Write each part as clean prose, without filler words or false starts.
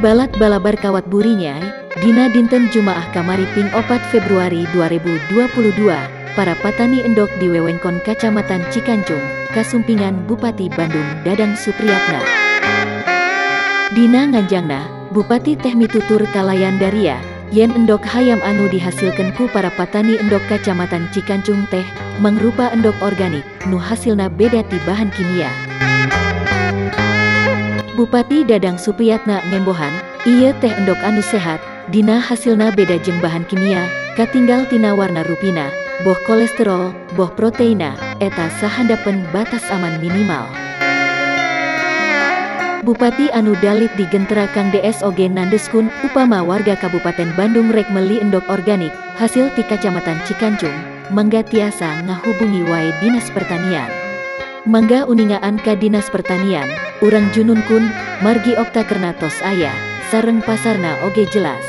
Balat balabar kawat burinya, dina dinten Jumaah kamari ping 4 Februari 2022, para patani endok di wewengkon Kacamatan Cikancung, Kasumpingan Bupati Bandung Dadang Supriyatna. Dina nganjangna, Bupati teh mitutur kalayan daria, yen endok hayam anu dihasilkan ku para patani endok Kacamatan Cikancung teh, mangrupa endok organik, nu hasilna beda ti bahan kimia. Bupati Dadang Supriyatna ngembohan, ieu teh endok anu sehat, dina hasilna beda jeung bahan kimia, katinggal tina warna rupina, boh kolesterol, boh proteina, eta sahandapen batas aman minimal. Bupati anu dalit di Gentera Kang DS oge nandeskun, upama warga Kabupaten Bandung rek meli endok organik, hasil ti Kacamatan Cikancung, mangga tiasa ngahubungi wae Dinas Pertanian. Mangga uningaan ka Dinas Pertanian, urang jununkun, margi okta kernatos aya, sareng pasarna oge jelas.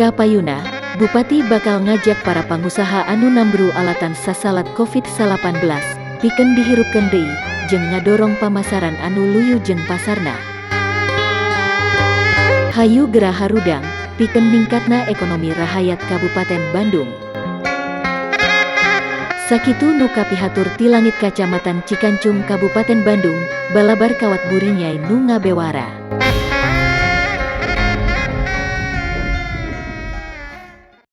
Kapayuna, Bupati bakal ngajak para pangusaha anu nambru alatan sasalat COVID-19, pikeun dihirupkeun deui, jeung ngadorong pamasaran anu luyu jeung pasarna. Hayu gerah harudang, pikeun ningkatna ekonomi rakyat Kabupaten Bandung. Sakitu nu kapihatur ti langit Kacamatan Cikancung Kabupaten Bandung, balabar kawat burinyai nu ngabewara.